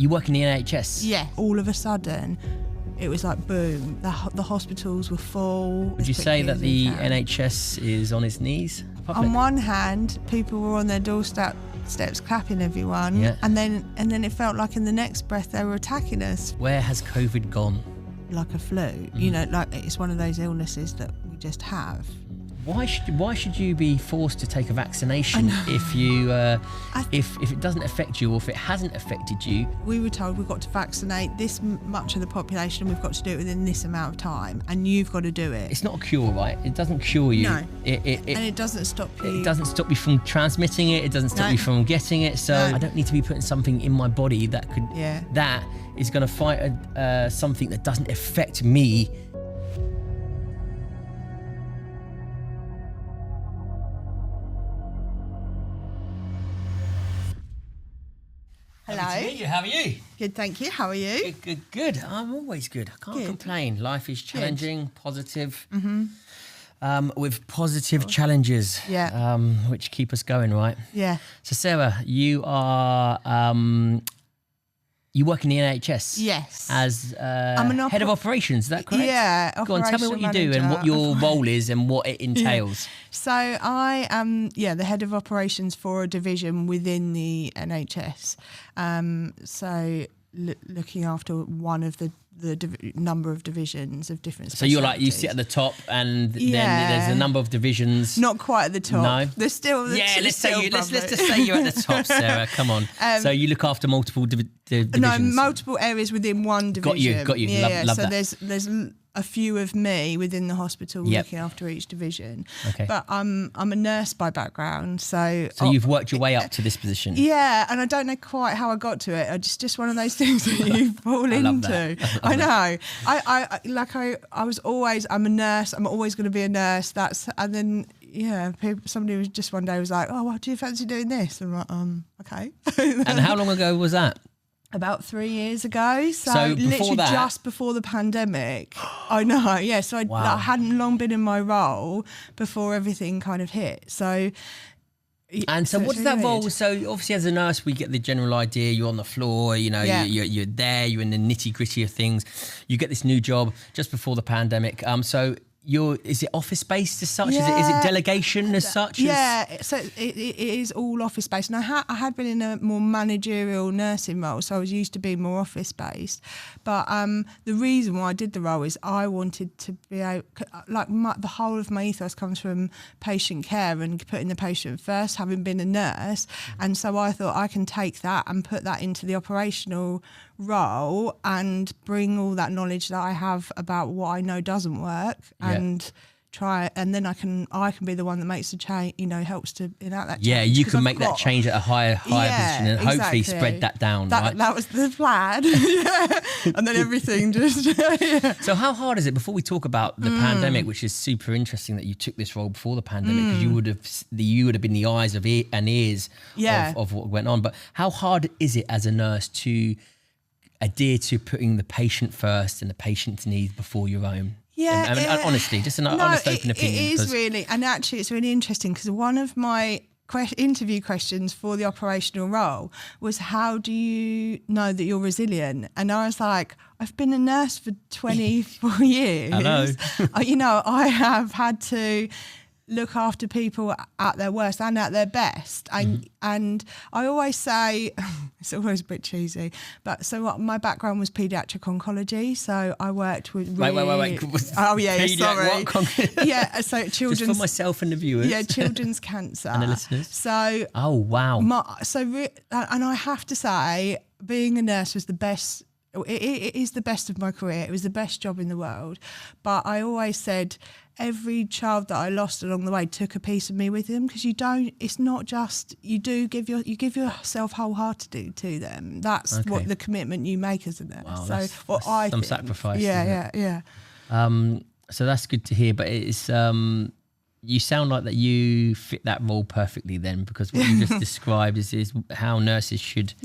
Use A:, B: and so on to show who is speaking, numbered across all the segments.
A: You work in the NHS?
B: Yeah. All of a sudden, it was like boom. The hospitals were full.
A: Would you say that the NHS is on its knees?
B: On one hand, people were on their doorsteps clapping everyone,
A: Yeah.
B: and then it felt like in the next breath they were attacking us.
A: Where has COVID gone?
B: Like a flu, like it's one of those illnesses that we just have.
A: Why should you be forced to take a vaccination if you if it doesn't affect you, or if it hasn't affected you?
B: We were told we've got to vaccinate this much of the population, we've got to do it within this amount of time, and you've got to do it.
A: It's not a cure, right? It doesn't cure you.
B: No.
A: And
B: it doesn't stop you.
A: It doesn't stop you from transmitting it. It doesn't stop you from getting it. So I don't need to be putting something in my body that could that is going to fight something that doesn't affect me.
B: Hello.
A: Lovely to meet you. How are you?
B: Good, thank you. How are you?
A: Good. I'm always good. I can't complain. Life is challenging, positive, with positive challenges, which keep us going, right?
B: Yeah.
A: So, Sarah, you are you work in the NHS?
B: Yes.
A: As head of operations, is that correct?
B: Yeah.
A: Go on, tell me what you do and what your role is and what it entails.
B: So I am, the head of operations for a division within the NHS. So looking after one of the number of divisions of different
A: specialties. So you sit at the top, and then there's a number of divisions.
B: Not quite at the top.
A: No,
B: there's still.
A: Let's just say you're at the top, Sarah. Come on. So you look after multiple divisions.
B: No, multiple areas within one division.
A: Got you.
B: Yeah,
A: love
B: so
A: that.
B: there's a few of me within the hospital looking after each division.
A: Okay.
B: But I'm a nurse by background, so
A: you've worked your way up to this position.
B: Yeah, and I don't know quite how I got to it. It's just one of those things that you fall into. I know. I was always. I'm a nurse. I'm always going to be a nurse. And then somebody was just one day was like, "Oh, well, do you fancy doing this?" And I'm like, "Okay."
A: And how long ago was that?
B: About 3 years ago, so
A: before
B: literally just before the pandemic. I know, yeah. So I hadn't long been in my role before everything kind of hit. So,
A: and so what does that role? So obviously, as a nurse, we get the general idea. You're on the floor, you're there, you're in the nitty gritty of things. You get this new job just before the pandemic. Is it office based as such?
B: Yeah.
A: Is it delegation as such?
B: Yeah, so it is all office based. And I had been in a more managerial nursing role, so I was used to being more office based. But the reason why I did the role is I wanted to be able, the whole of my ethos comes from patient care and putting the patient first, having been a nurse. And so I thought I can take that and put that into the operational role and bring all that knowledge that I have about what I know doesn't work and try, and then I can be the one that makes the change, helps to enact that change. Yeah,
A: you can make that change at a higher position and hopefully spread that down.
B: That was the plan. And then everything just
A: So how hard is it, before we talk about the pandemic, which is super interesting that you took this role before the pandemic, because you would have been the eyes and ears of what went on, but how hard is it as a nurse to adhere to putting the patient first and the patient's needs before your own?
B: Yeah,
A: honestly, just an honest, open opinion.
B: It is really, and actually it's really interesting because one of my interview questions for the operational role was, how do you know that you're resilient? And I was like, I've been a nurse for 24 years.
A: Hello.
B: I have had to look after people at their worst and at their best. And I always say, it's always a bit cheesy, but my background was paediatric oncology. So I worked with
A: Wait.
B: Oh yeah, sorry.
A: What
B: so children's...
A: Just for myself and the viewers.
B: Yeah, children's cancer.
A: And the listeners.
B: So...
A: Oh, wow.
B: And I have to say, being a nurse was the best... It is the best of my career. It was the best job in the world. But I always said every child that I lost along the way took a piece of me with them, because it's not just, you give yourself wholeheartedly to them. That's what the commitment you make as a nurse.
A: Wow,
B: so
A: that's
B: I
A: some
B: think,
A: sacrifice.
B: Yeah.
A: So that's good to hear, but it's you sound like that you fit that role perfectly then, because what you just described is how nurses should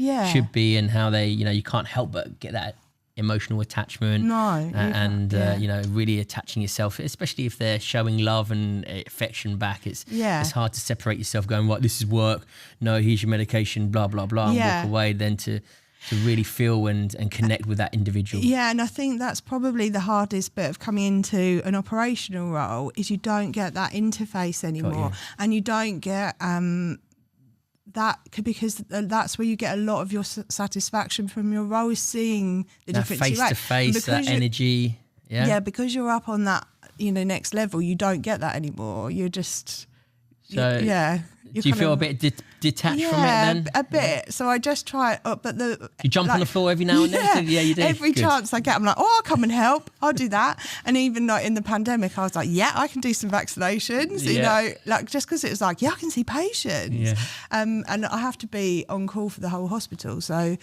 A: be, and how they, you can't help but get that emotional attachment. Really attaching yourself, especially if they're showing love and affection back. It's hard to separate yourself, going, right, this is work, no, here's your medication, blah blah blah, and walk away, then to to really feel and connect with that individual.
B: Yeah, and I think that's probably the hardest bit of coming into an operational role is you don't get that interface anymore, and you don't get that, because that's where you get a lot of your satisfaction from your role, is seeing the difference.
A: Face to face, that energy.
B: Yeah, because you're up on that, next level, you don't get that anymore. You're just,
A: so do you feel a bit detached from it then?
B: A bit. So I just try it up, but
A: you jump on the floor every now and then. Yeah, you do.
B: Every chance I get, I'm like, I'll come and help. I'll do that. And even like in the pandemic, I was like, I can do some vaccinations. Just because it was like, I can see patients.
A: Yeah.
B: And I have to be on call for the whole hospital. So,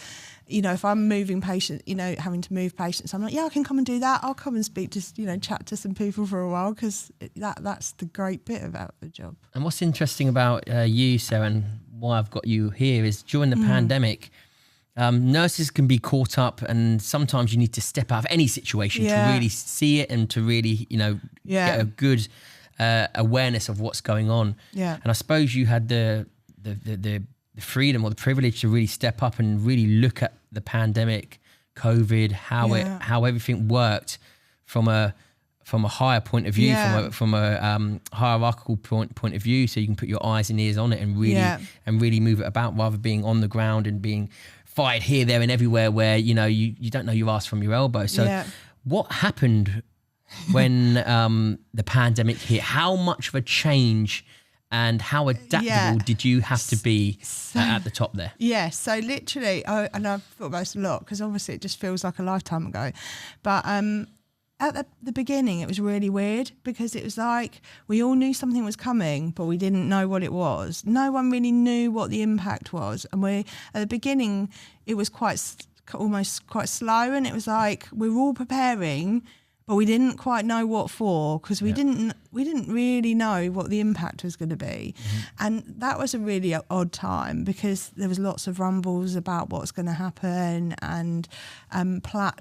B: if I'm moving patients, having to move patients, I'm like, I can come and do that. I'll come and speak to, chat to some people for a while, because that's the great bit about the job.
A: And what's interesting about you, Sarah, and why I've got you here is during the pandemic, nurses can be caught up, and sometimes you need to step out of any situation to really see it and to really, get a good awareness of what's going on. Yeah. And I suppose you had the freedom or the privilege to really step up and really look at the pandemic, COVID, how everything worked from a higher point of view, from a hierarchical point of view, so you can put your eyes and ears on it and really move it about, rather being on the ground and being fired here, there, and everywhere, where you don't know your ass from your elbow. So what happened when the pandemic hit? How much of a change and how adaptable did you have to be at the top there? Yeah,
B: so literally, and I've thought about this a lot, because obviously it just feels like a lifetime ago, but at the beginning it was really weird, because it was like we all knew something was coming, but we didn't know what it was. No one really knew what the impact was, and at the beginning it was almost quite slow, and it was like we were all preparing, but we didn't quite know what for, because we didn't really know what the impact was going to be. And that was a really odd time, because there was lots of rumbles about what's going to happen, and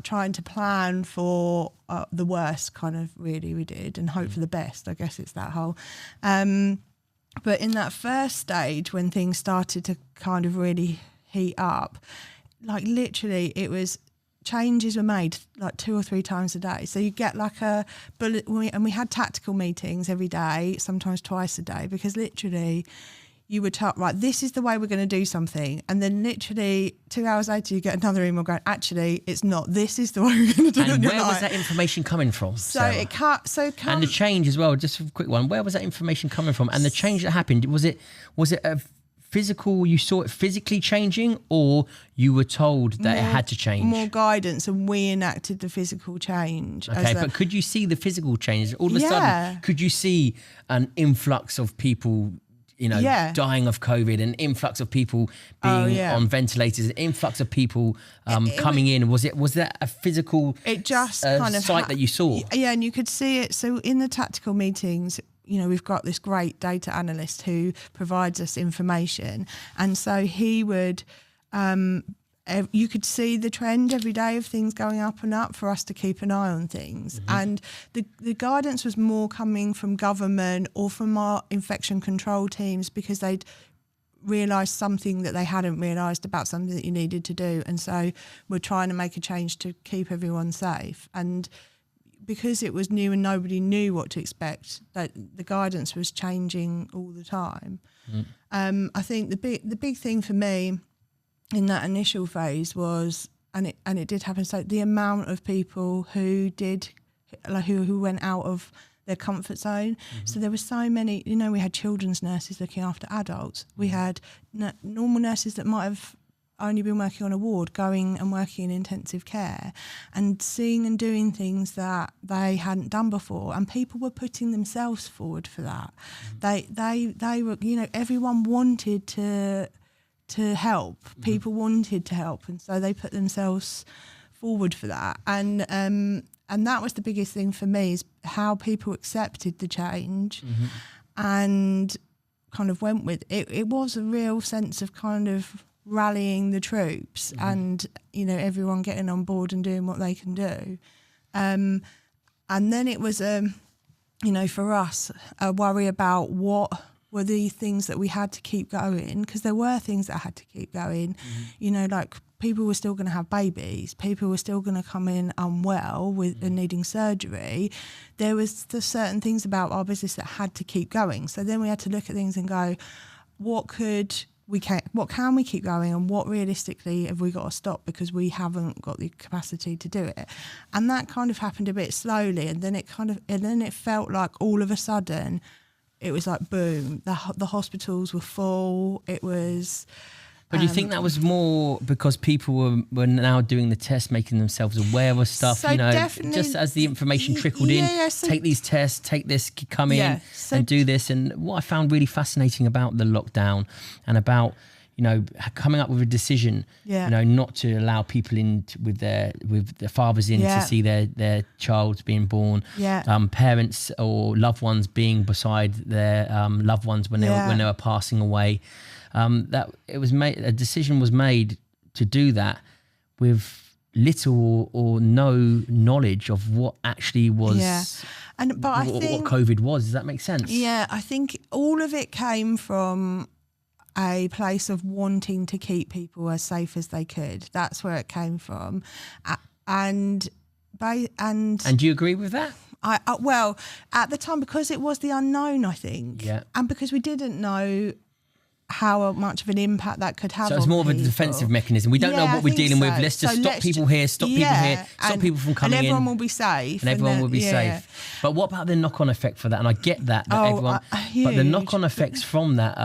B: trying to plan for the worst, kind of really we did, and hope for the best. I guess it's that whole but in that first stage, when things started to kind of really heat up, like literally it was, changes were made like 2 or 3 times a day. So you get like a bullet, and we had tactical meetings every day, sometimes twice a day, because literally you were told, right, this is the way we're going to do something, and then literally 2 hours later you get another email going, actually it's not, this is the way we're going to do it.
A: And where was that information coming from?
B: And
A: the change as well, just a quick one, where was that information coming from? And the change that happened, was it a physical, you saw it physically changing, or you were told that it had to change?
B: More guidance, and we enacted the physical change.
A: Okay, but could you see the physical change? All of a sudden, could you see an influx of people, dying of COVID, an influx of people being on ventilators, an influx of people coming in? Was that a physical sight that you saw?
B: Yeah, and you could see it. So in the tactical meetings, we've got this great data analyst who provides us information. And so he would, you could see the trend every day of things going up and up for us to keep an eye on things. And the guidance was more coming from government or from our infection control teams, because they'd realised something that they hadn't realised about something that you needed to do. And so we're trying to make a change to keep everyone safe. And because it was new and nobody knew what to expect, that the guidance was changing all the time. I think the big thing for me in that initial phase was, and it did happen, so the amount of people who went out of their comfort zone. So there were so many, we had children's nurses looking after adults. We had normal nurses that might have only been working on a ward, going and working in intensive care, and seeing and doing things that they hadn't done before, and people were putting themselves forward for that. They were, everyone wanted to help. People wanted to help, and so they put themselves forward for that. And that was the biggest thing for me, is how people accepted the change and kind of went with it. It was a real sense of kind of rallying the troops and everyone getting on board and doing what they can do, and then it was for us a worry about what were the things that we had to keep going, because there were things that had to keep going, like people were still going to have babies, people were still going to come in unwell and needing surgery, there was the certain things about our business that had to keep going. So then we had to look at things and go, what can we keep going, and what realistically have we got to stop because we haven't got the capacity to do it? And that kind of happened a bit slowly, and then it felt like all of a sudden it was like boom, the hospitals were full. It was.
A: But do you think that was more because people were now doing the tests, making themselves aware of stuff,
B: so
A: just as the information trickled in,
B: so
A: take these tests, take this, come in and do this. And what I found really fascinating about the lockdown and about, coming up with a decision, not to allow people in with their fathers in to see their child being born, parents or loved ones being beside their loved ones when they were passing away. That it was made. A decision was made to do that with little or no knowledge of what actually was.
B: Yeah, I think
A: what COVID was. Does that make sense?
B: Yeah, I think all of it came from a place of wanting to keep people as safe as they could. That's where it came from, and
A: do you agree with that?
B: Well, at the time, because it was the unknown, I think, and because we didn't know how much of an impact that could have.
A: So it's more of a defensive mechanism. We don't know what we're dealing with. Let's just stop people here, stop people from coming in.
B: And everyone will be safe.
A: And everyone will be safe. But what about the knock-on effect for that? And I get that everyone... But the knock-on effects from that,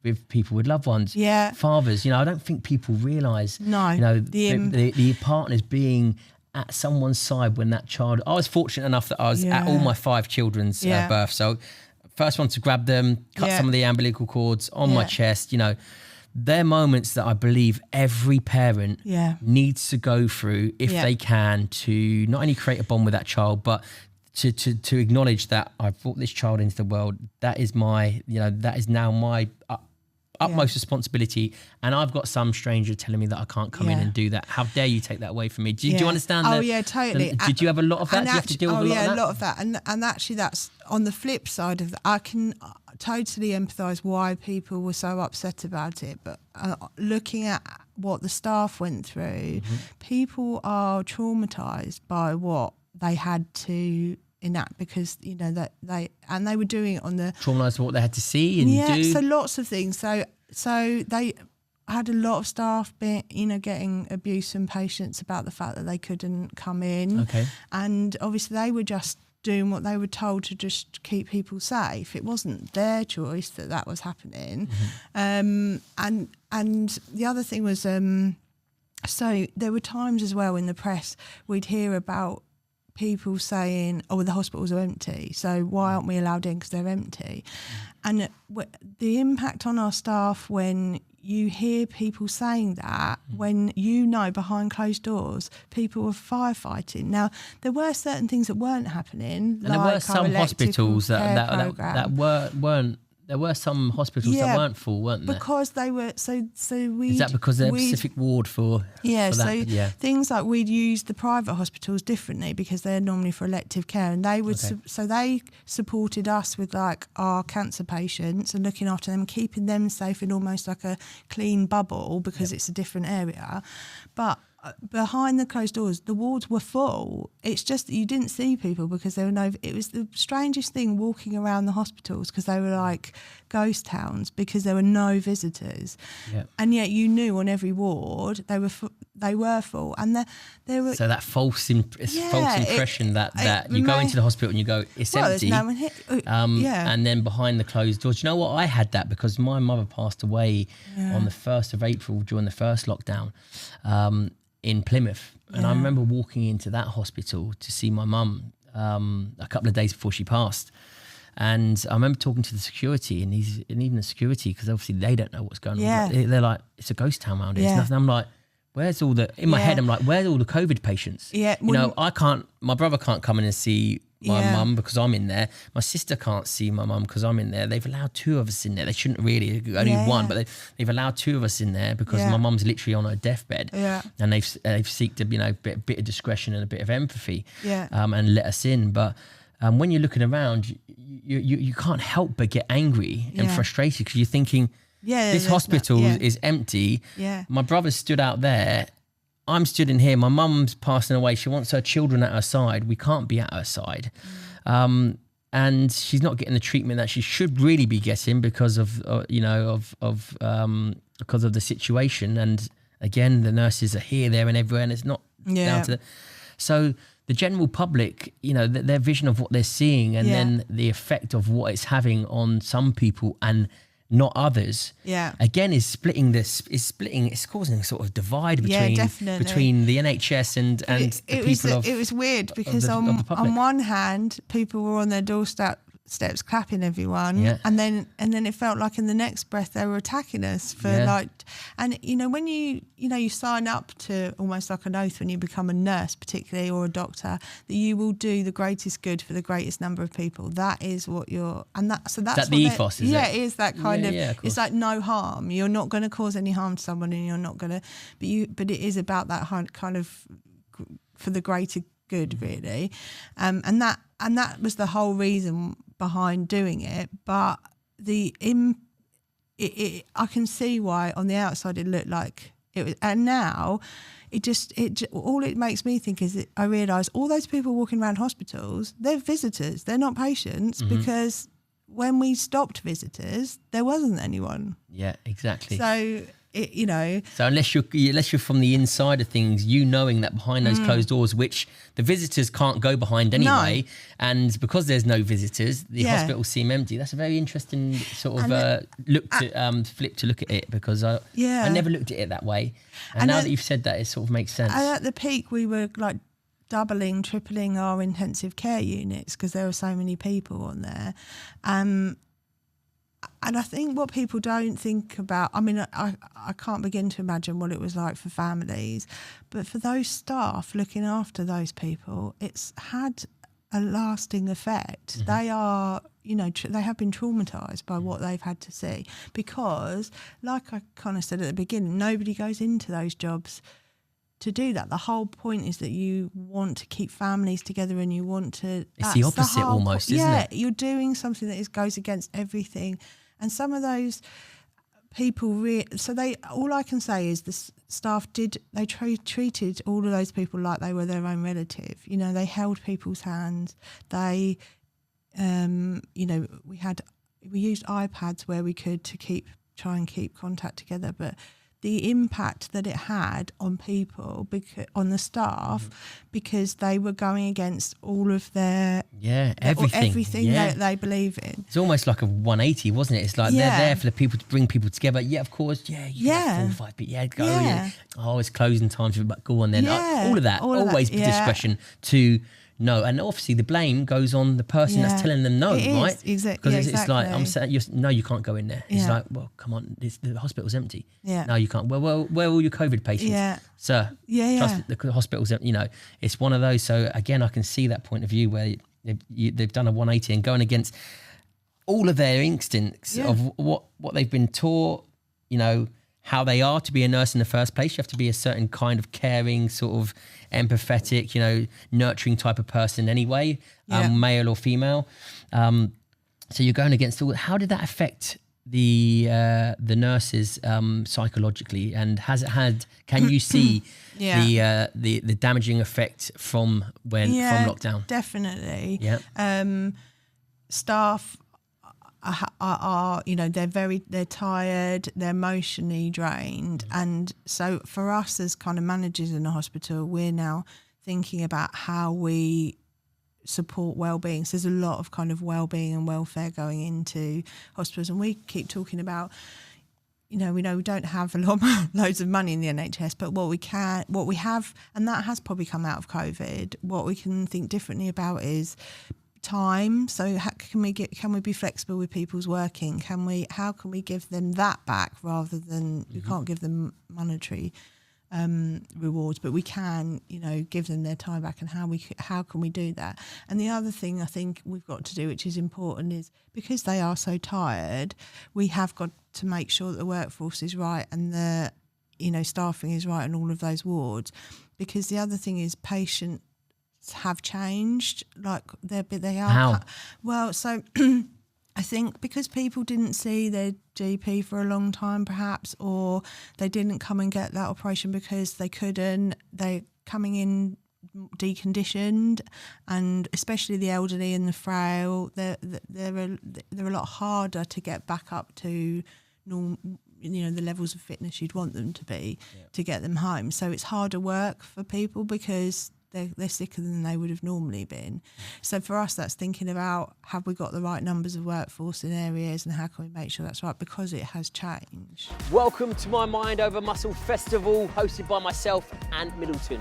A: with people with loved ones, fathers, I don't think people realise, the partners being at someone's side when that child... I was fortunate enough that I was at all my 5 children's births. So... First one to grab them, cut some of the umbilical cords on my chest. They're moments that I believe every parent needs to go through if they can, to not only create a bond with that child, but to acknowledge that I've brought this child into the world. That is my, that is now my utmost responsibility, and I've got some stranger telling me that I can't come in and do that. How dare you take that away from me? Do you understand that?
B: Oh yeah, totally.
A: Did you have a lot of that? Do you have to deal with a lot of that?
B: And actually that's on the flip side of that. I can totally empathise why people were so upset about it, but looking at what the staff went through, people are traumatised by what they had to enact, because that they were doing it on the
A: traumatised what they had to see and do.
B: So lots of things. So they had a lot of staff getting abuse from patients about the fact that they couldn't come in.
A: Okay. And
B: obviously they were just doing what they were told to just keep people safe. It wasn't their choice that was happening. And the other thing was so there were times as well in the press we'd hear about people saying, the hospitals are empty, so why aren't we allowed in because they're empty? And the impact on our staff when you hear people saying that, when behind closed doors people were firefighting. Now there were certain things that weren't happening,
A: and there were some hospitals that weren't. There were some hospitals that weren't full, weren't there?
B: Because they were
A: Is that because they're a specific ward for that?
B: Things like we'd use the private hospitals differently because they're normally for elective care, and they would they supported us with like our cancer patients and looking after them, keeping them safe in almost like a clean bubble because it's a different area. But behind the closed doors, the wards were full. It's just that you didn't see people because there were no... It was the strangest thing walking around the hospitals because they were like ghost towns because there were no visitors. Yep. And yet you knew on every ward they were full. And there were...
A: So that false impression that you go into the hospital and you go, it's empty.
B: There's no one here.
A: And then behind the closed doors. Do you know what? I had that because my mother passed away on the 1st of April during the first lockdown. In Plymouth, and I remember walking into that hospital to see my mum a couple of days before she passed, and I remember talking to the security, and even the security, because obviously they don't know what's going on. They're like, it's a ghost town around here. And I'm like, where's all the... In my head, I'm like, where's all the COVID patients? I can't... My brother can't come in and see my mum because I'm in there. My sister can't see my mum because I'm in there. They've allowed 2 of us in there. They shouldn't really, only one, but they've allowed 2 of us in there because my mum's literally on her deathbed. And they've seeked a bit of discretion and a bit of empathy and let us in. But when you're looking around, you can't help but get angry and frustrated because you're thinking, this hospital is empty.
B: Yeah.
A: My brother stood out there. I'm stood in here. My mum's passing away. She wants her children at her side. We can't be at her side. And she's not getting the treatment that she should really be getting because of because of the situation. And again, the nurses are here, there, and everywhere, and it's not down to so the general public, their vision of what they're seeing, and then the effect of what it's having on some people and not others.
B: Yeah.
A: Again, is it's causing a sort of divide between the NHS and the people
B: it was weird because on one hand, people were on their doorsteps clapping everyone, and then it felt like in the next breath they were attacking us for and when you sign up to almost like an oath when you become a nurse particularly, or a doctor, that you will do the greatest good for the greatest number of people. That is what you're, and that's the ethos, is it? It is that kind of it's like no harm. You're not going to cause any harm to someone, and you're not going to, but it is about that kind of for the greater good, really, and that was the whole reason behind doing it. But I can see why on the outside it looked like it was, and now all it makes me think is that I realise all those people walking around hospitals, they're visitors, they're not patients, because when we stopped visitors, there wasn't anyone.
A: Yeah, exactly.
B: So
A: So unless you're from the inside of things, knowing that behind those closed doors, which the visitors can't go behind anyway, and because there's no visitors, the hospitals seem empty. That's a very interesting sort of flip to look at it, because I never looked at it that way. And now that you've said that, it sort of makes sense.
B: And at the peak, we were like doubling, tripling our intensive care units because there were so many people on there. And I think what people don't think about, I mean, I can't begin to imagine what it was like for families, but for those staff looking after those people, it's had a lasting effect. They are, they have been traumatised by what they've had to see, because, like I kind of said at the beginning, nobody goes into those jobs to do that. The whole point is that you want to keep families together, and you want to...
A: It's the opposite almost, isn't it?
B: Yeah, you're doing something that goes against everything. And some of those people... all I can say is the staff treated all of those people like they were their own relative. They held people's hands. They, we used iPads where we could to try and keep contact together, but the impact that it had on people, on the staff, because they were going against all of their everything that they believe in.
A: It's almost like a 180, wasn't it? It's like they're there for the people, to bring people together. Yeah, of course. Yeah, you can have 4 or 5 people. Go. Yeah. Oh, it's closing time, but go on then. All of that. Always discretion to... No, and obviously the blame goes on the person that's telling them no, right?
B: Exactly.
A: Because it's like, I'm saying, no, you can't go in there. It's like, well, come on, the hospital's empty. Yeah. No, you can't. Well, where are all your COVID patients? Yeah. Sir, trust the hospital's empty. It's one of those. So again, I can see that point of view where they've done a 180 and going against all of their instincts of what they've been taught, how they are to be a nurse in the first place. You have to be a certain kind of caring, sort of empathetic, nurturing type of person anyway, male or female. So you're going against all. How did that affect the nurses psychologically, and has it had? Can you see the damaging effect from lockdown?
B: Definitely. Yeah. Staff are they're tired, they're emotionally drained, and so for us as kind of managers in the hospital, we're now thinking about how we support well-being. So there's a lot of kind of well-being and welfare going into hospitals, and we keep talking about, we know we don't have loads of money in the NHS, but what we have, and that has probably come out of COVID, what we can think differently about is time. So how can we be flexible with people's working? How can we give them that back, rather than you can't give them monetary rewards, but we can, give them their time back, and how can we do that? And the other thing I think we've got to do, which is important, is because they are so tired, we have got to make sure that the workforce is right and the staffing is right in all of those wards, because the other thing is patients have changed, like they are.
A: How?
B: Well, so I think because people didn't see their GP for a long time, perhaps, or they didn't come and get that operation because they couldn't, they're coming in deconditioned, and especially the elderly and the frail, they're a lot harder to get back up to normal, the levels of fitness you'd want them to be to get them home. So it's harder work for people because they're sicker than they would have normally been. So for us, that's thinking about, have we got the right numbers of workforce in areas, and how can we make sure that's right, because it has changed.
C: Welcome to my Mind Over Muscle Festival, hosted by myself, Ant Middleton.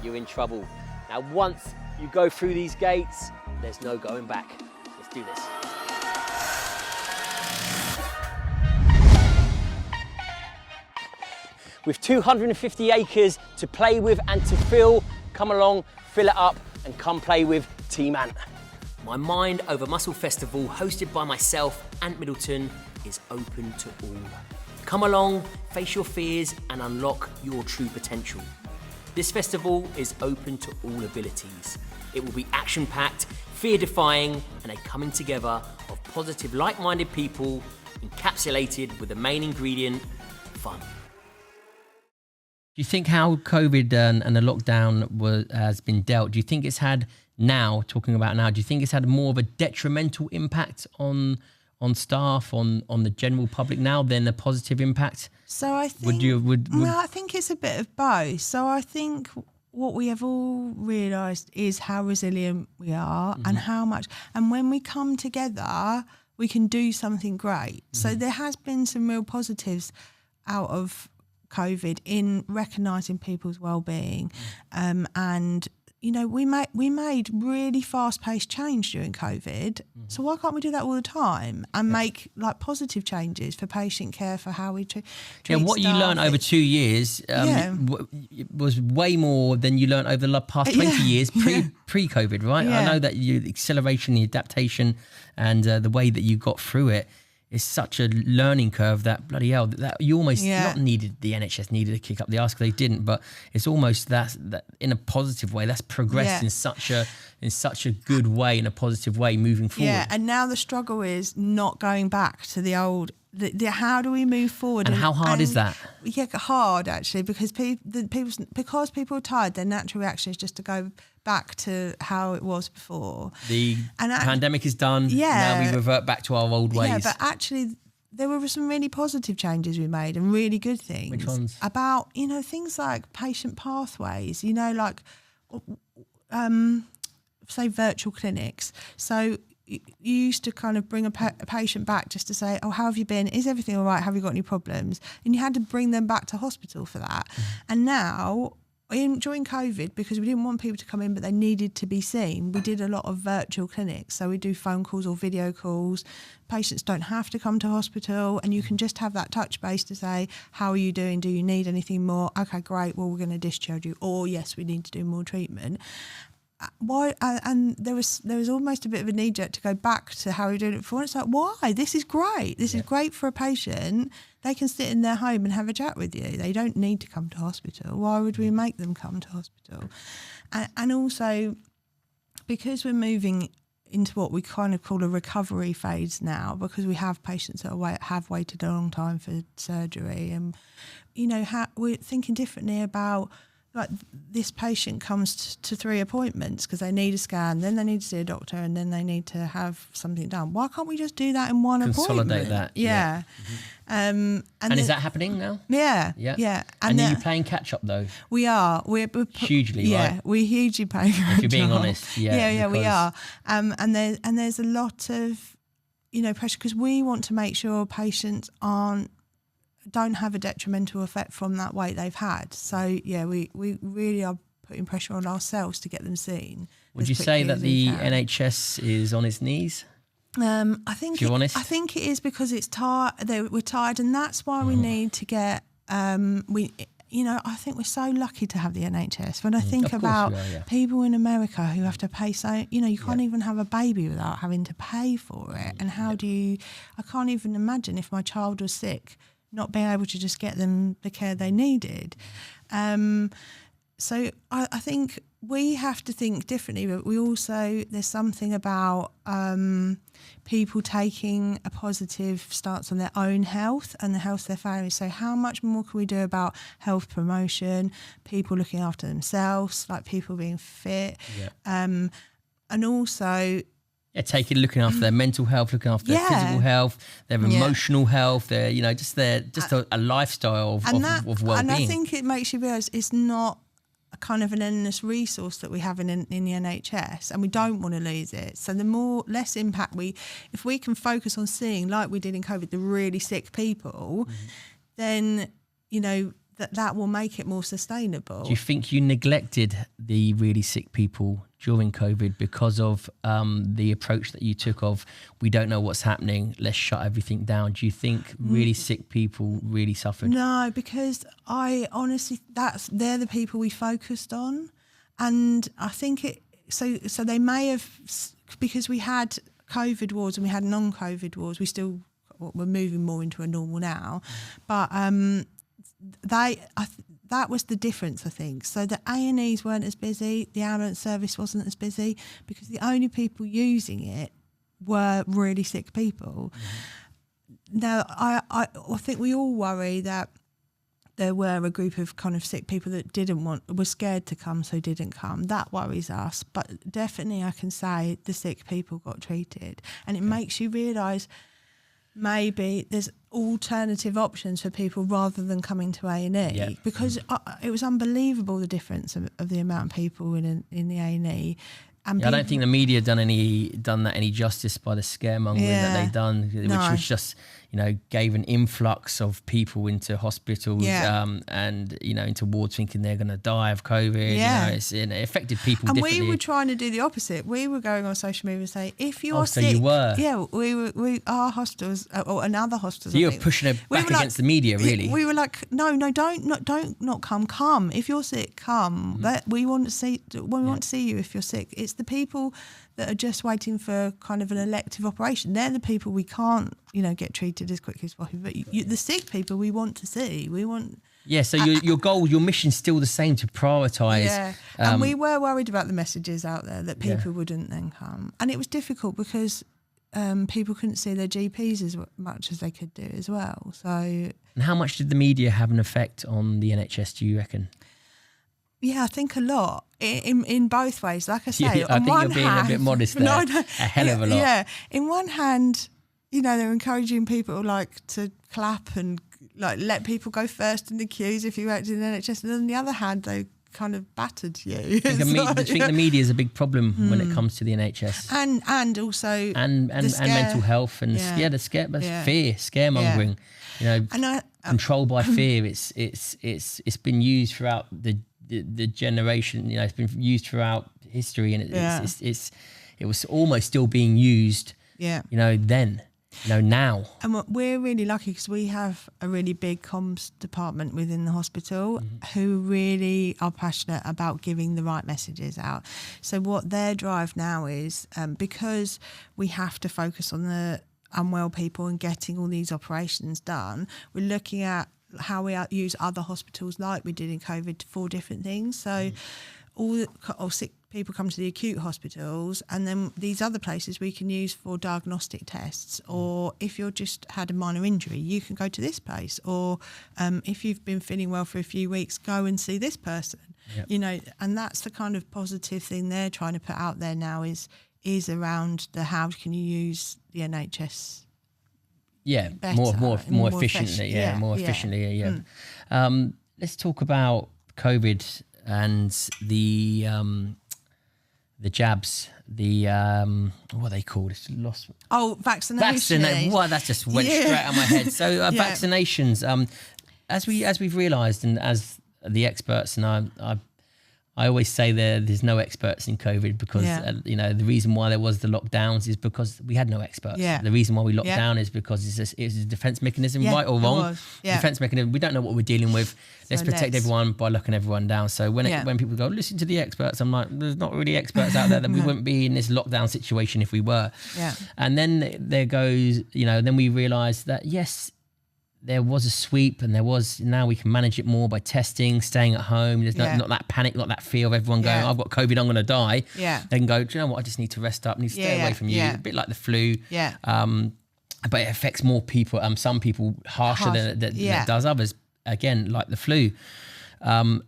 C: You're in trouble. Now, once you go through these gates, there's no going back. Let's do this. With 250 acres to play with and to fill, come along, fill it up, and come play with Team Ant. My Mind Over Muscle Festival, hosted by myself, Ant Middleton, is open to all. Come along, face your fears, and unlock your true potential. This festival is open to all abilities. It will be action-packed, fear-defying, and a coming together of positive, like-minded people, encapsulated with the main ingredient, fun.
A: Do you think how COVID and the lockdown has been dealt, do you think it's had now, talking about now, do you think it's had more of a detrimental impact on staff, on the general public now than a positive impact?
B: So I think, I think it's a bit of both. So I think what we have all realised is how resilient we are, and how much, and when we come together, we can do something great. So there has been some real positives out of COVID in recognising people's well-being, and we made really fast-paced change during COVID. So why can't we do that all the time and make like positive changes for patient care, for how we treat
A: what
B: staff?
A: you learned over 2 years was way more than you learned over the past 20 years pre-COVID, right? I know that the acceleration, the adaptation, and the way that you got through it is such a learning curve that bloody hell, that you almost not needed, the NHS needed a kick up the arse, because they didn't, but it's almost that in a positive way, that's progressed in such a good way, in a positive way moving forward.
B: Yeah, and now the struggle is not going back to the old, how do we move forward?
A: And how hard is that?
B: Yeah, hard actually, because people are tired, their natural reaction is just to go back to how it was before.
A: The pandemic is done. Now we revert back to our old ways.
B: Yeah, but actually there were some really positive changes we made, and really good things.
A: Which ones?
B: About, things like patient pathways, like say virtual clinics. So you used to kind of bring a patient back just to say, oh, how have you been? Is everything all right? Have you got any problems? And you had to bring them back to hospital for that. And now, during COVID, because we didn't want people to come in but they needed to be seen, we did a lot of virtual clinics. So we do phone calls or video calls. Patients don't have to come to hospital, and you can just have that touch base to say, how are you doing? Do you need anything more? Okay, great. Well, we're going to discharge you. Or yes, we need to do more treatment. Why? And there was almost a bit of a knee jerk to go back to how we were doing it before. And it's like, why? This is great. This is great for a patient. They can sit in their home and have a chat with you. They don't need to come to hospital. Why would we make them come to hospital? And also, because we're moving into what we kind of call a recovery phase now, because we have patients that have waited a long time for surgery, and we're thinking differently about, like, this patient comes to 3 appointments because they need a scan, then they need to see a doctor, and then they need to have something done. Why can't we just do that in one appointment?
A: Consolidate that.
B: Yeah.
A: And is that happening now?
B: Yeah.
A: And are you playing catch up though?
B: We are. We're
A: hugely, right?
B: Yeah, we're hugely playing catch up.
A: If you're being honest,
B: yeah, we are. And there's a lot of pressure, because we want to make sure patients don't have a detrimental effect from that weight they've had. So we really are putting pressure on ourselves to get them seen.
A: Would you say that the NHS is on its knees?
B: I think
A: if you're honest,
B: I think it is, because it's tired. We're tired, and that's why we need to get. I think we're so lucky to have the NHS. When I think about people in America who have to pay you can't even have a baby without having to pay for it. And how do you? I can't even imagine if my child was sick, not being able to just get them the care they needed. So I think we have to think differently, but we also, there's something about people taking a positive stance on their own health and the health of their families. So how much more can we do about health promotion, people looking after themselves, like people being fit, and also...
A: looking after their mental health, looking after their physical health, their emotional health, their, just a lifestyle of well-being.
B: And I think it makes you realise it's not a kind of an endless resource that we have in the NHS, and we don't want to lose it. So the less impact if we can focus on seeing, like we did in COVID, the really sick people, then, that will make it more sustainable.
A: Do you think you neglected the really sick people during COVID because of the approach that you took of, we don't know what's happening, let's shut everything down? Do you think really sick people really suffered?
B: No, because I honestly, they're the people we focused on. And I think so they may have, because we had COVID wards and we had non-COVID wards, we're moving more into a normal now. But that was the difference, I think. So the A&Es weren't as busy, the ambulance service wasn't as busy, because the only people using it were really sick people. Now, I think we all worry that there were a group of kind of sick people that were scared to come, so didn't come. That worries us. But definitely I can say the sick people got treated. And it makes you realise maybe there's alternative options for people rather than coming to A&E, because it was unbelievable, the difference of the amount of people in the A&E. And
A: I don't think the media done that any justice by the scaremongering that they done, which was just, gave an influx of people into hospitals and, into wards thinking they're going to die of COVID. It affected people differently.
B: And we were trying to do the opposite. We were going on social media and say, if you're sick...
A: so you were?
B: Yeah, our hospitals, or another hospitals...
A: So you were pushing it back against the media, really?
B: We were like, no, don't come. If you're sick, come. We want to see you if you're sick. It's the people that are just waiting for kind of an elective operation. They're the people we can't, get treated as quickly as possible. But the sick people we want to see. We want...
A: Yeah, so your goal, your mission's still the same, to prioritise.
B: Yeah, and we were worried about the messages out there that people wouldn't then come. And it was difficult because people couldn't see their GPs as much as they could do as well. So...
A: And how much did the media have an effect on the NHS, do you reckon?
B: Yeah, I think a lot. In both ways. Like I say,
A: I think you're being a bit modest there. A hell of a lot.
B: Yeah. In one hand, they're encouraging people to clap and let people go first in the queues if you worked in the NHS. And on the other hand, they kind of battered you.
A: I think the media is a big problem when it comes to the NHS.
B: And also
A: and mental health and the scare, fear, scaremongering. Control by fear. It's been used throughout the generation, it's been used throughout history, and it was almost still being used, then, now.
B: And we're really lucky because we have a really big comms department within the hospital who really are passionate about giving the right messages out. So what their drive now is, because we have to focus on the unwell people and getting all these operations done, we're looking at how we use other hospitals like we did in COVID for different things. So all sick people come to the acute hospitals, and then these other places we can use for diagnostic tests, or if you're just had a minor injury, you can go to this place, or if you've been feeling well for a few weeks, go and see this person. And that's the kind of positive thing they're trying to put out there now is around how can you use the NHS better,
A: more efficiently. More efficiently. Let's talk about COVID and the jabs. What are they called? It's lost.
B: Oh, vaccination.
A: What? That just went straight out of my head. So vaccinations. As we've realised, and as the experts, and I always say there's no experts in COVID because, the reason why there was the lockdowns is because we had no experts. Yeah. The reason why we locked down is because it's a defence mechanism, right or wrong. Defence mechanism. We don't know what we're dealing with. Let's protect everyone by locking everyone down. So when people go, listen to the experts, I'm like, there's not really experts out there that we wouldn't be in this lockdown situation if we were. Yeah. And then there goes, then we realise that, yes, there was a sweep, and now we can manage it more by testing, staying at home. There's not that panic, not that fear of everyone going, I've got COVID, I'm going to die.
B: Yeah.
A: They can go, do you know what? I just need to rest up, need to stay away from you. A bit like the flu.
B: Yeah.
A: But it affects more people, some people harsher than it does others. Again, like the flu. And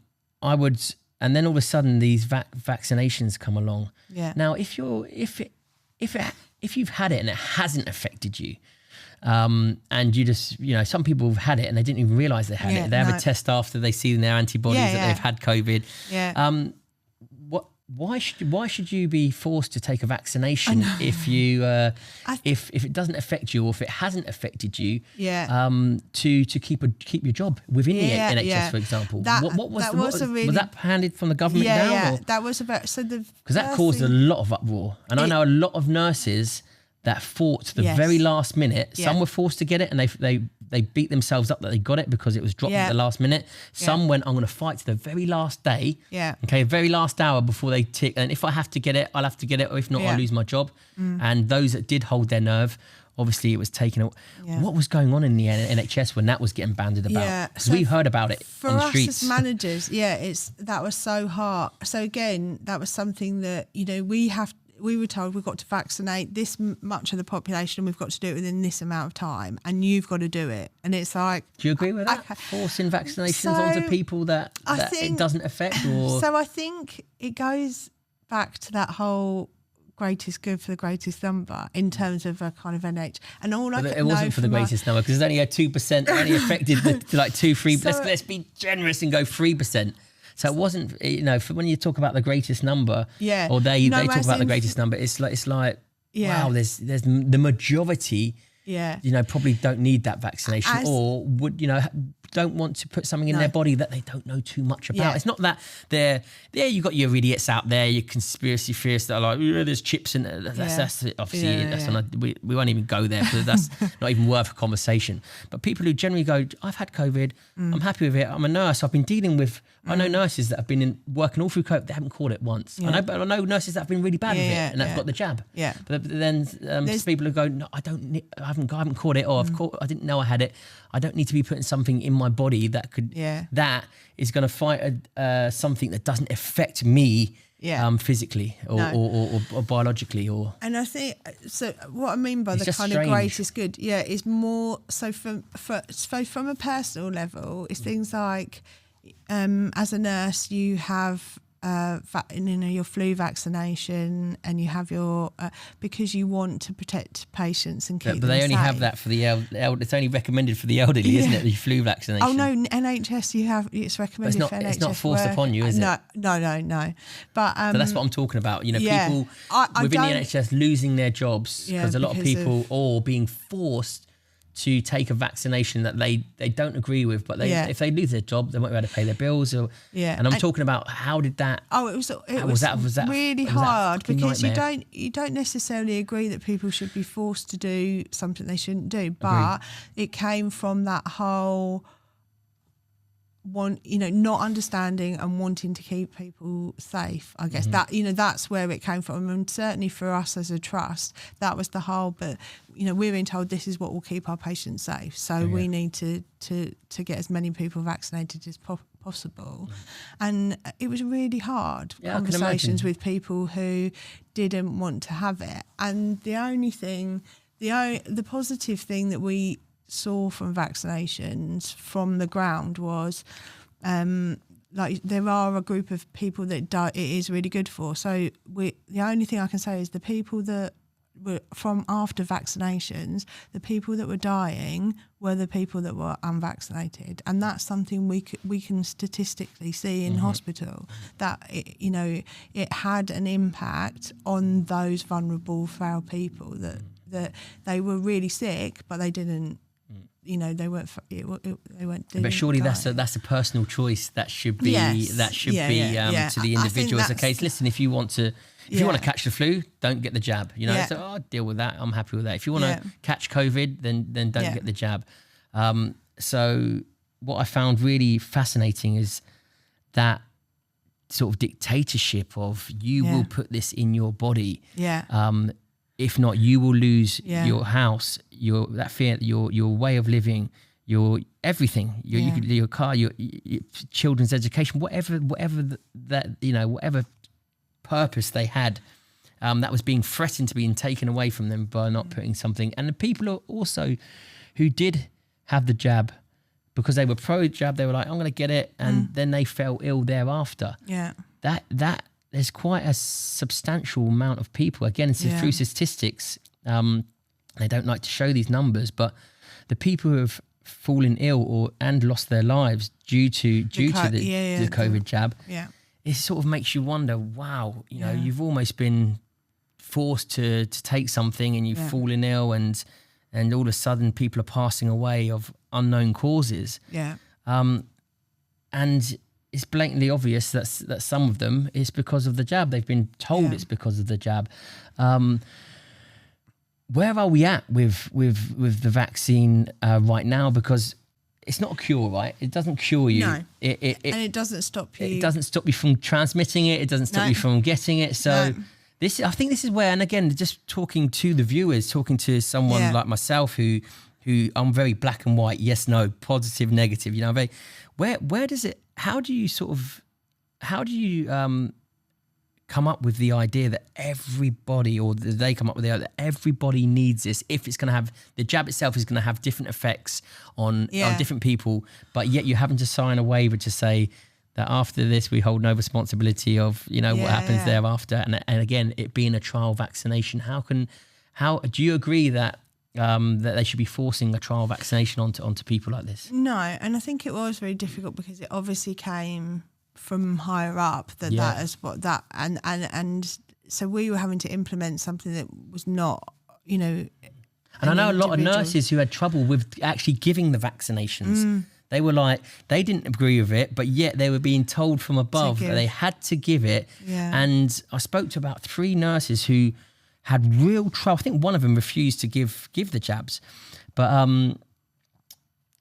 A: then all of a sudden these vaccinations come along.
B: Yeah.
A: Now, if you've had it and it hasn't affected you, and you just, some people have had it and they didn't even realize they had it. They have a test after they see in their antibodies that they've had COVID.
B: Yeah.
A: Why should you be forced to take a vaccination if you if it doesn't affect you, or if it hasn't affected you? To keep your job within the NHS, for example. Was that handed from the government down?
B: Yeah, that was about
A: because that caused a lot of uproar, and I know a lot of nurses that fought to the very last minute. Some were forced to get it, and they beat themselves up that they got it because it was dropped at the last minute. Some went, I'm going to fight to the very last day. Okay, very last hour before they tick. And if I have to get it, I'll have to get it. Or if not, I'll lose my job. And those that did hold their nerve, obviously it was taken. What was going on in the NHS when that was getting banded about? Because we heard about it on the streets.
B: For us as managers, that was so hard. So again, that was something that, we were told we've got to vaccinate this much of the population, we've got to do it within this amount of time, and you've got to do it. And it's like...
A: Do you agree with that? Okay. Forcing vaccinations onto people that it doesn't affect? Or...
B: So I think it goes back to that whole greatest good for the greatest number in terms of a kind of NH. And all
A: it wasn't for the greatest number, because it's only 2%, only affected like 2-3%. So, let's be generous and go 3%. So it wasn't, for when you talk about the greatest number, or they talk about the greatest number, it's like wow, there's the majority, probably don't need that vaccination, or would, don't want to put something in their body that they don't know too much about. It's not that you've got your idiots out there, your conspiracy theorists that are like, there's chips in it. That's obviously, we won't even go there, because that's not even worth a conversation. But people who generally go, I've had COVID, I'm happy with it, I'm a nurse, I've been dealing with, I know nurses that have been working all through COVID, they haven't caught it once. I know nurses that have been really bad with it and have got the jab. But then there's people who go, no, I haven't caught it, or I didn't know I had it. I don't need to be putting something in my body that could that is going to fight something that doesn't affect me physically or biologically.
B: And I think so. What I mean by the kind of greatest good, is more so from a personal level. It's things like as a nurse, you have your flu vaccination, and you have your because you want to protect patients and keep them safe. But they
A: only have that for the elderly. It's only recommended for the elderly, isn't it? The flu vaccination.
B: Oh no, NHS it's recommended for NHS.
A: It's not forced upon you, is it?
B: No. But
A: that's what I'm talking about. People within the NHS losing their jobs because a lot of people or being forced to take a vaccination that they don't agree with, but if they lose their job, they won't be able to pay their bills. And I'm talking about how did that?
B: Oh, it was really hard, because you don't necessarily agree that people should be forced to do something they shouldn't do, but it came from that whole not understanding and wanting to keep people safe. I guess that that's where it came from, and certainly for us as a trust, that was the whole. But we're being told this is what will keep our patients safe, so we need to get as many people vaccinated as possible. And it was really hard conversations with people who didn't want to have it. And the positive thing that we saw from vaccinations from the ground was there are a group of people that it is really good for. So the only thing I can say is the people that were from after vaccinations, the people that were dying were the people that were unvaccinated, and that's something we can statistically see in hospital, that it had an impact on those vulnerable, frail people, that they were really sick, but they didn't. They weren't.
A: But surely that's a personal choice that should be to the individual. It's a case. Listen, if you want to catch the flu, don't get the jab. So I'll deal with that. I'm happy with that. If you want to catch COVID, then don't get the jab. So what I found really fascinating is that sort of dictatorship of you will put this in your body. If not, you will lose your house, your way of living, your everything, your car, your children's education, whatever whatever purpose they had, that was being threatened to being taken away from them by not putting something. And the people are also who did have the jab, because they were pro-jab, they were like, I'm going to get it, and then they fell ill thereafter.
B: Yeah.
A: That there's quite a substantial amount of people. Again, through statistics, they don't like to show these numbers, but the people who have fallen ill and lost their lives due to the COVID jab, it sort of makes you wonder, wow, you know, you've almost been forced to take something and you've fallen ill, and all of a sudden people are passing away of unknown causes.
B: Yeah.
A: And it's blatantly obvious that some of them is because of the jab. They've been told it's because of the jab. Where are we at with the vaccine right now? Because it's not a cure, right? It doesn't cure you.
B: No. And it doesn't stop you.
A: It doesn't stop you from transmitting it. It doesn't stop you from getting it. So I think this is where, and again, just talking to the viewers, talking to someone like myself who I'm very black and white, yes, no, positive, negative, you know, where does it, how do you come up with the idea that everybody, or they come up with the idea that everybody needs this, if it's going to have, the jab itself is going to have different effects on different people, but yet you're having to sign a waiver to say that after this we hold no responsibility of, you know, what happens thereafter, and again, it being a trial vaccination. How do you agree that that they should be forcing a trial vaccination onto people like this?
B: No, and I think it was very difficult because it obviously came from higher up that is what that, and so we were having to implement something that was not, you know.
A: And I know a lot of nurses who had trouble with actually giving the vaccinations. They were like, they didn't agree with it, but yet they were being told from above that they had to give it. Yeah. And I spoke to about 3 nurses who had real trouble. I think one of them refused to give the jabs, but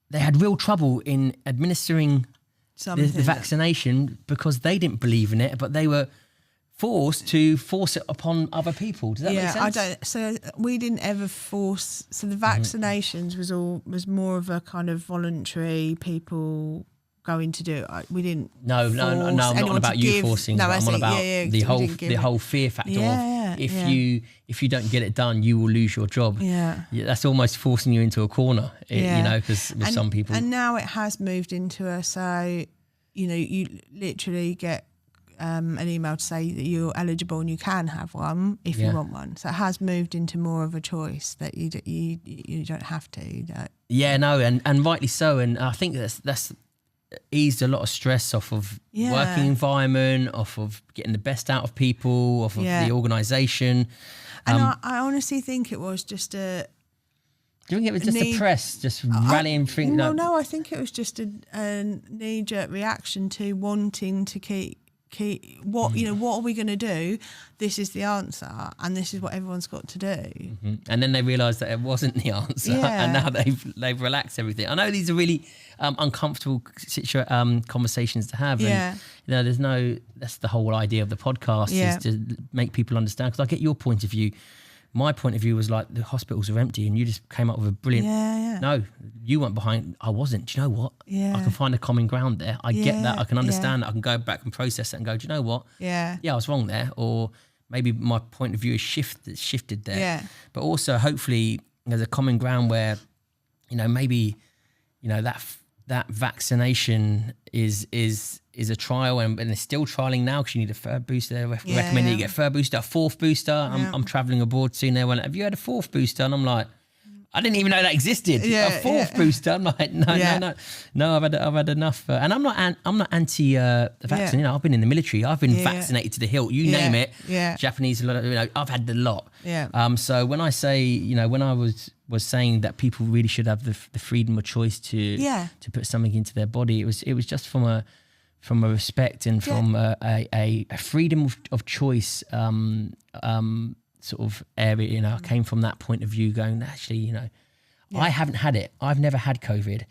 A: they had real trouble in administering the vaccination because they didn't believe in it, but they were forced to force it upon other people. Does that make sense?
B: So we didn't ever force. So the vaccinations was more of a kind of voluntary people going to do it. We didn't.
A: No, I'm not on about you forcing. No, I'm on about the whole fear factor of if you don't get it done, you will lose your job. Yeah, that's almost forcing you into a corner. You know, because with some people.
B: And now it has moved into so you know, you literally get an email to say that you're eligible and you can have one if you want one. So it has moved into more of a choice that you don't have to.
A: Yeah, no, and rightly so. And I think that's eased a lot of stress off of working environment, off of getting the best out of people, off of the organisation.
B: And I honestly think it was just a...
A: Do you think it was just the press just rallying?
B: No, I think it was just a knee-jerk reaction to wanting to keep what, you know, what are we going to do? This is the answer, and this is what everyone's got to do.
A: And then they realised that it wasn't the answer, and now they've relaxed everything. I know these are really uncomfortable conversations to have, and you know, that's the whole idea of the podcast is to make people understand. Because I get your point of view. My point of view was like, the hospitals are empty, and you just came up with a brilliant. No, you weren't behind. I wasn't. Do you know what? I can find a common ground there. I get that. I can understand that. I can go back and process it and go, do you know what? I was wrong there, or maybe my point of view is shifted there. But also, hopefully, there's a common ground where, you know, maybe, you know, that vaccination is a trial, and they're still trialling now because you need a third booster. They're recommending you get a third booster, a fourth booster. I'm travelling abroad soon. They went, have you had a fourth booster? And I'm like, I didn't even know that existed. A fourth booster. I'm like, no, I've had enough. And I'm not anti vaccine. You know, I've been in the military. I've been vaccinated to the hilt. You name it. Japanese, you know, I've had the lot. So when I say, you know, when I was saying that people really should have the freedom of choice to put something into their body, it was just from a respect and from a freedom of choice sort of area. You know, I came from that point of view, going, actually, you know, I haven't had it. I've never had COVID,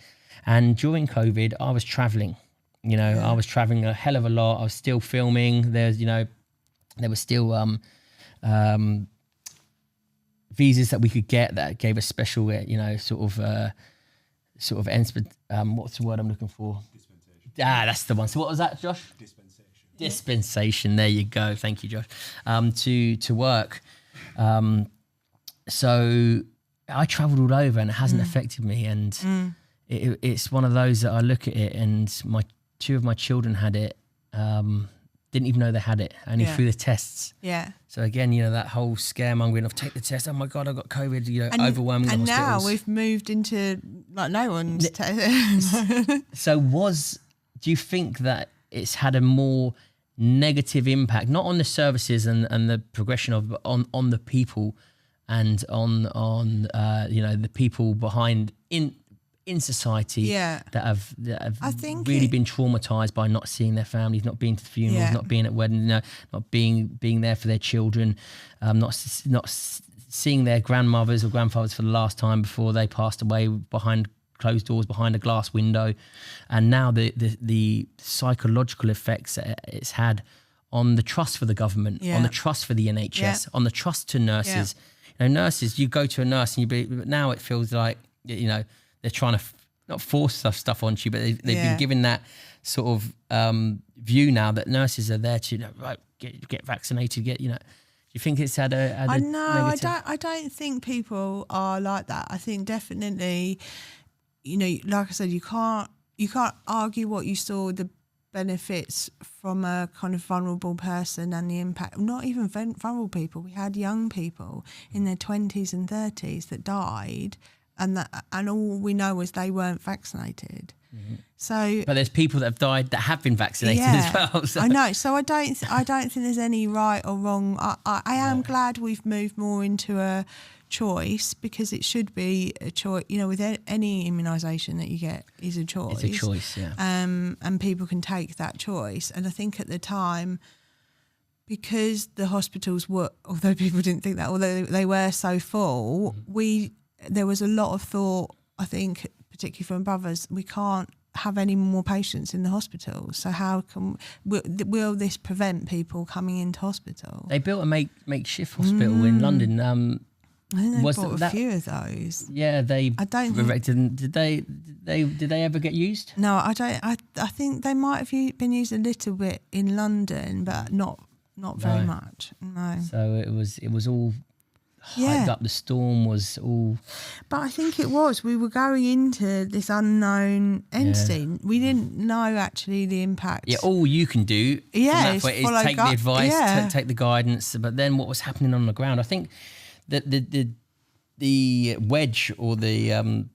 A: and during COVID, I was traveling. You know, I was traveling a hell of a lot. I was still filming. There's, you know, there were still visas that we could get that gave us special, you know, sort of sort of what's the word I'm looking for? Dispensation. That's the one. So what was that, Josh? Dispensation. There you go. Thank you, Josh. To work. So I travelled all over, and it hasn't affected me. And it's one of those that I look at it, and two of my children had it. Didn't even know they had it, only through the tests.
B: Yeah.
A: So again, that whole scaremongering of take the test. Oh my God, I got COVID. Overwhelming the hospitals.
B: And now we've moved into like no one's
A: So do you think that it's had a more negative impact, not on the services and the progression of, but on the people and on the people behind in society that have
B: I think
A: really been traumatized by not seeing their families, not being to the funerals, not being at weddings, not being there for their children, not seeing their grandmothers or grandfathers for the last time before they passed away behind closed doors, behind a glass window. And now the psychological effects that it's had on the trust for the government, on the trust for the NHS, on the trust to nurses. Nurses, you go to a nurse and but now it feels like they're trying to not force stuff onto you, but they've been given that sort of view now that nurses are there to get vaccinated. Do you think it's had a negative?
B: I don't think people are like that. I think definitely, like I said, you can't argue what you saw, the benefits from a kind of vulnerable person and the impact. Not even vulnerable people. We had young people in their 20s and 30s that died. And all we know is they weren't vaccinated. Mm-hmm. So,
A: but there's people that have died that have been vaccinated as well. So.
B: I know. So I don't think there's any right or wrong. I am glad we've moved more into a choice, because it should be a choice. With any immunisation that you get is a choice.
A: It's a choice, yeah.
B: And people can take that choice. And I think at the time, because the hospitals were, although people didn't think that, although they were so full, there was a lot of thought, I think, particularly from brothers, we can't have any more patients in the hospital. So how will this prevent people coming into hospital?
A: They built a makeshift hospital in London.
B: I think they bought a few of those.
A: Yeah, they.
B: I don't think,
A: did they ever get used?
B: No, I don't. I think they might have been used a little bit in London, but not very much. No.
A: So it was all hyped up. The storm was all.
B: But I think we were going into this unknown entity. We didn't know actually the impact.
A: Yeah, all you can do from that point is take the advice, take the guidance. But then what was happening on the ground? I think that the wedge or the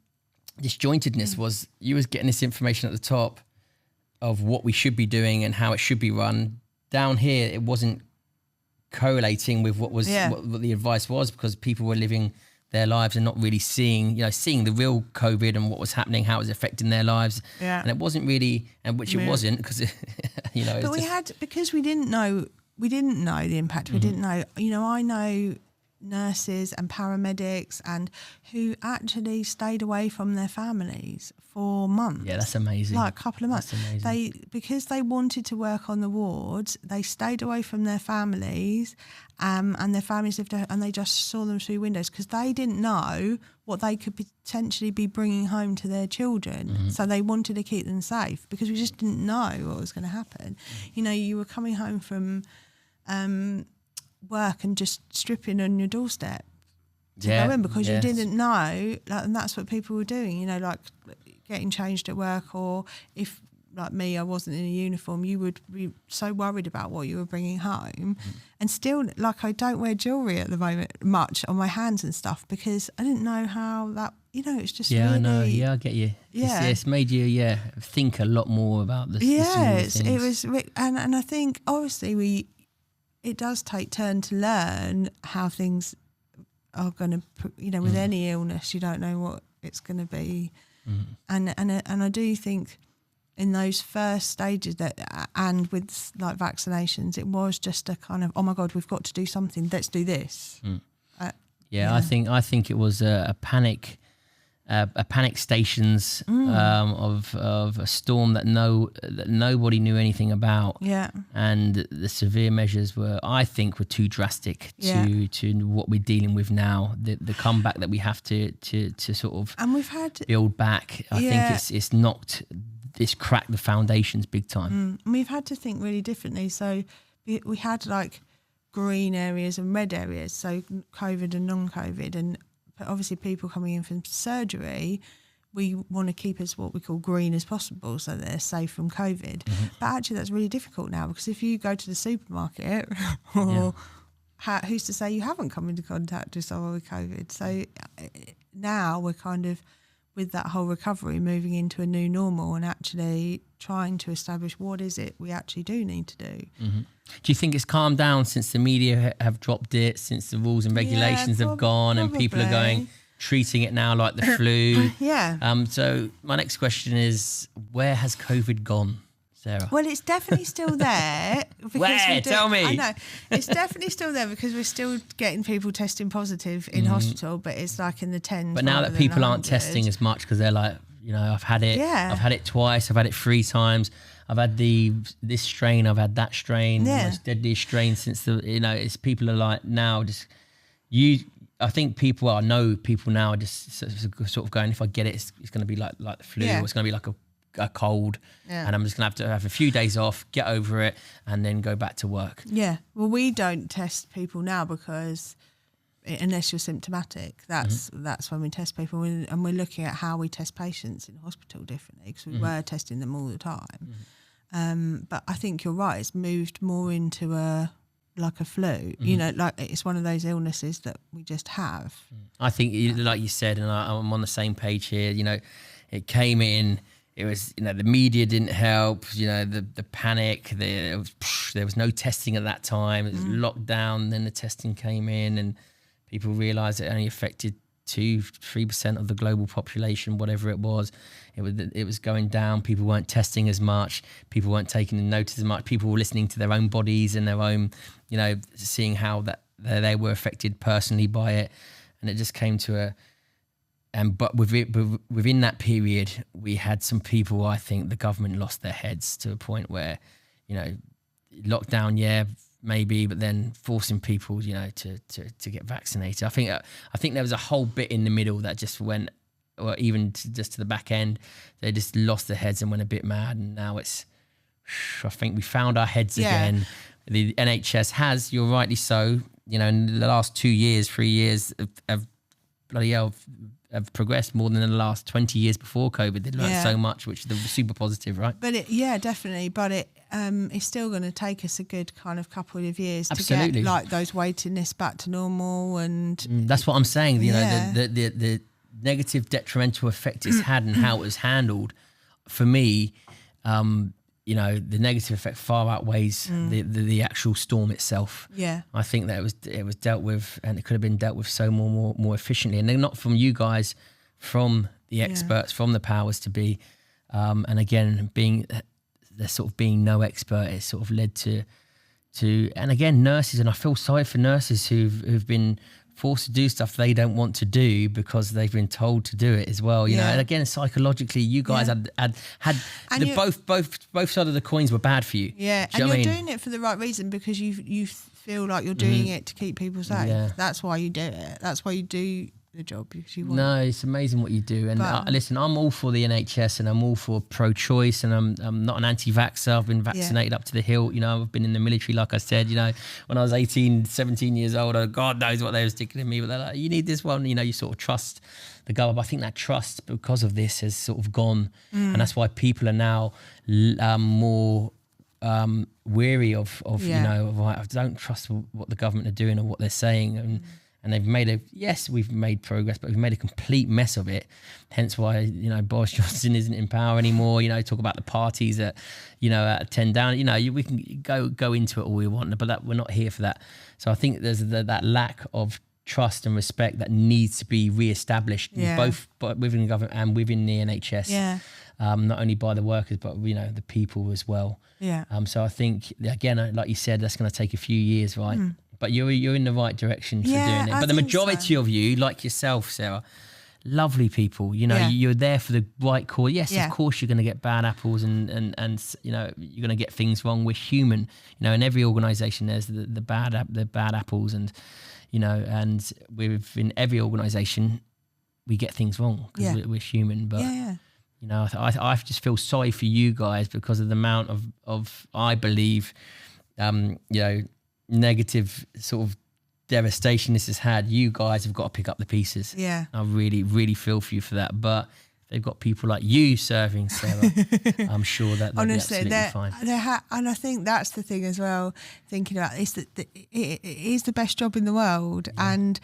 A: disjointedness was you was getting this information at the top of what we should be doing and how it should be run. Down here, it wasn't correlating with what the advice was, because people were living their lives and not really seeing the real COVID and what was happening, how it was affecting their lives. Yeah. And it wasn't really, and which it wasn't, because
B: but because we didn't know the impact. We didn't know. I know nurses and paramedics and who actually stayed away from their families for months.
A: Yeah, that's amazing.
B: Like a couple of months.
A: That's amazing.
B: Because they wanted to work on the wards, they stayed away from their families, and their families lived there, and they just saw them through windows, because they didn't know what they could potentially be bringing home to their children. Mm-hmm. So they wanted to keep them safe, because we just didn't know what was going to happen. You were coming home from work and just stripping on your doorstep to go in, because you didn't know, and that's what people were doing, like getting changed at work, or if, like me, I wasn't in a uniform, you would be so worried about what you were bringing home. And still, I don't wear jewellery at the moment much on my hands and stuff, because I didn't know how that, it's just really...
A: I know, I get you. It's made you, think a lot more about this.
B: Yes, it was, and I think, obviously, it does take turn to learn how things are going to, with any illness, you don't know what it's going to be. And I do think in those first stages and with vaccinations, it was just a kind of, oh my God, we've got to do something. Let's do this.
A: I think it was a panic panic stations of a storm that nobody knew anything about.
B: Yeah.
A: And the severe measures were too drastic to what we're dealing with now. The comeback that we have to sort of build back. I think it's cracked the foundations big time.
B: And we've had to think really differently. So we had like green areas and red areas, so COVID and non-COVID, and obviously people coming in from surgery, we want to keep as what we call green as possible so that they're safe from COVID. But actually that's really difficult now, because if you go to the supermarket who's to say you haven't come into contact with someone with COVID? So now we're kind of, with that whole recovery, moving into a new normal and actually trying to establish what is it we actually do need to do.
A: Do you think it's calmed down since the media have dropped it, since the rules and regulations have gone and people are treating it now like the flu? So my next question is, where has COVID gone, Sarah?
B: Well, it's definitely still there.
A: Where? Tell me.
B: I know. It's definitely still there because we're still getting people testing positive in hospital, but it's like in the tens.
A: But now that people aren't testing as much because they're like, I've had it. I've had it twice. I've had it 3 times. I've had this strain. I've had that strain. The most deadliest strain since it's people are like now just I think I know people now are just sort of going, if I get it, it's going to be like the flu. Or it's going to be like a cold, and I'm just going to have a few days off, get over it, and then go back to work. Yeah.
B: Well, we don't test people now because unless you're symptomatic, that's when we test people, and we're looking at how we test patients in hospital differently, because we were testing them all the time. But I think you're right. It's moved more into a flu, like it's one of those illnesses that we just have.
A: I think, like you said, and I'm on the same page here, it came in, it was, the media didn't help, the panic, there was no testing at that time, it was locked down, then the testing came in and people realised it only affected 2-3% of the global population, whatever it was. It was going down. People weren't testing as much. People weren't taking notice as much. People were listening to their own bodies and their own, seeing how that they were affected personally by it. And it just came to but within that period, we had some people, I think the government lost their heads to a point where, lockdown, maybe, but then forcing people, to get vaccinated. I think there was a whole bit in the middle that just went, or even just to the back end, they just lost their heads and went a bit mad. And now I think we found our heads again. The NHS has, you're rightly so, in the last 2 years, 3 years have progressed more than in the last 20 years before COVID. They learned so much, which is super positive, right?
B: But definitely. But it's still going to take us a good kind of couple of years to get like those waiting lists back to normal. And
A: that's what I'm saying. The negative detrimental effect it's had and how it was handled, for me, the negative effect far outweighs the actual storm itself. I think that it was dealt with, and it could have been dealt with so more efficiently, and they're not from you guys, from the experts, from the powers to be, and again, there sort of being no expert, it sort of led to and again, nurses, and I feel sorry for nurses who've been forced to do stuff they don't want to do because they've been told to do it as well, and again, psychologically, you guys had both sides of the coins were bad for you.
B: And you're doing it for the right reason, because you feel like you're doing it to keep people safe. That's why you do it. That's why you do the job, because you want.
A: No, it's amazing what you do. And listen, I'm all for the NHS, and I'm all for pro-choice, and I'm not an anti-vaxxer. I've been vaccinated up to the hilt. I've been in the military, like I said. When I was 18, 17 years old, God knows what they were sticking in me, but they're like, you need this one. You sort of trust the government. I think that trust, because of this, has sort of gone, and that's why people are now more weary of I don't trust what the government are doing or what they're saying, and they've we've made progress, but we've made a complete mess of it. Hence why, Boris Johnson isn't in power anymore. Talk about the parties at 10 down. We can go into it all we want, but we're not here for that. So I think there's that lack of trust and respect that needs to be re-established, both within the government and within the NHS. Not only by the workers, but the people as well. So I think, again, like you said, that's going to take a few years, right? But you're in the right direction for doing it. But the majority of you, like yourself, Sarah, lovely people. You know, you're there for the right cause. Yes, of course you're going to get bad apples and you know, you're going to get things wrong. We're human. You know, in every organisation there's the bad apples, and you know, and within every organisation we get things wrong because we're human. But you know, I just feel sorry for you guys because of the amount of I believe, you know, negative sort of devastation this has had. You guys have got to pick up the pieces. I really, really feel for you for that. But they've got people like you serving, Sarah. I'm sure that they'll be absolutely fine.
B: And I think that's the thing as well, thinking about this, that it is the best job in the world. And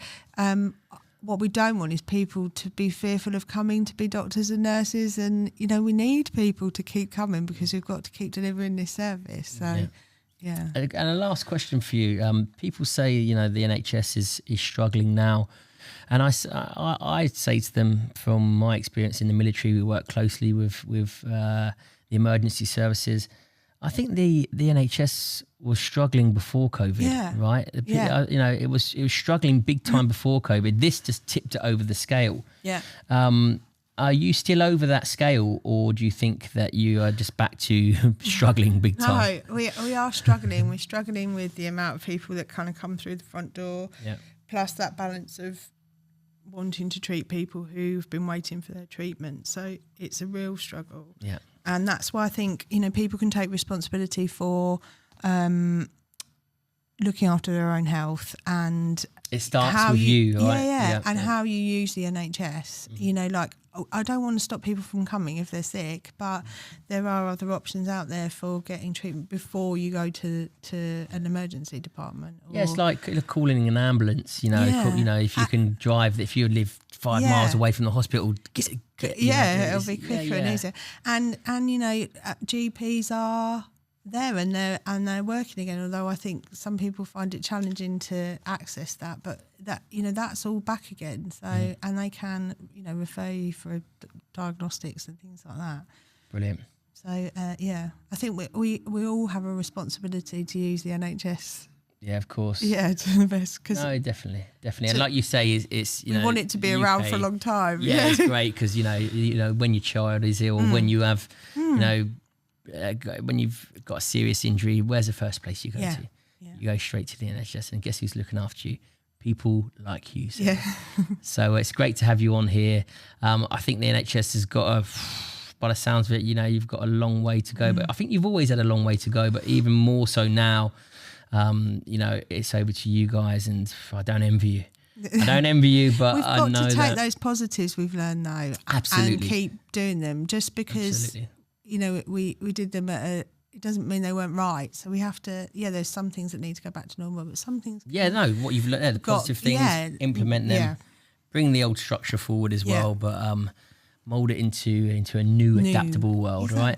B: what we don't want is people to be fearful of coming to be doctors and nurses. And, you know, we need people to keep coming because we've got to keep delivering this service. So, yeah.
A: And a last question for you. People say, you know, the NHS is struggling now. And I say to them, from my experience in the military, we work closely with the emergency services. I think the NHS was struggling before COVID, right? You know, it was struggling big time before COVID. This just tipped it over the scale. Are you still over that scale, or do you think that you are just back to struggling big time?
B: No, we are struggling. We're struggling with the amount of people that kind of come through the front door, plus that balance of wanting to treat people who've been waiting for their treatment. So it's a real struggle. And that's why I think, you know, people can take responsibility for looking after their own health, and
A: it starts with you, right?
B: And how you use the NHS. You know, like, I don't want to stop people from coming if they're sick, but there are other options out there for getting treatment before you go to an emergency department.
A: It's like calling an ambulance. You know, you know, if you can drive, if you live 5 miles away from the hospital,
B: it'll be quicker and easier. And you know, GPs are there and they're working again, although I think some people find it challenging to access that, but that, you know, that's all back again. So and they can, you know, refer you for diagnostics and things like that.
A: Brilliant.
B: So I think we all have a responsibility to use the NHS.
A: Yeah, of course.
B: Yeah, to the best.
A: No, definitely. And like you say, it's you know,
B: we want it to be around for a long time.
A: Yeah, it's great because you know when your child is ill, when you have you know. When you've got a serious injury, where's the first place you go to? You go straight to the NHS, and guess who's looking after you? People like you. So, so it's great to have you on here. I think the NHS has got by the sounds of it, you know, you've got a long way to go, but I think you've always had a long way to go, but even more so now. You know, it's over to you guys, and I don't envy you. I don't envy you, but
B: we've
A: I
B: got
A: know
B: to take those positives we've learned now, and keep doing them. Just because you know we did them it doesn't mean they weren't right. So we have to. There's some things that need to go back to normal, but some things. What you've learned, the positive things, implement them, bring the old structure forward as well, but mould it into a new adaptable world, right?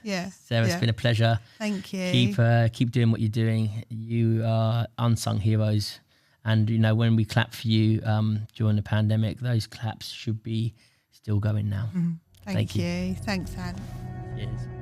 B: Sarah, it's been a pleasure. Thank you.
A: Keep doing what you're doing. You are unsung heroes. And, you know, when we clap for you during the pandemic, those claps should be still going now.
B: Thank you. Thanks, Ant.
A: Cheers.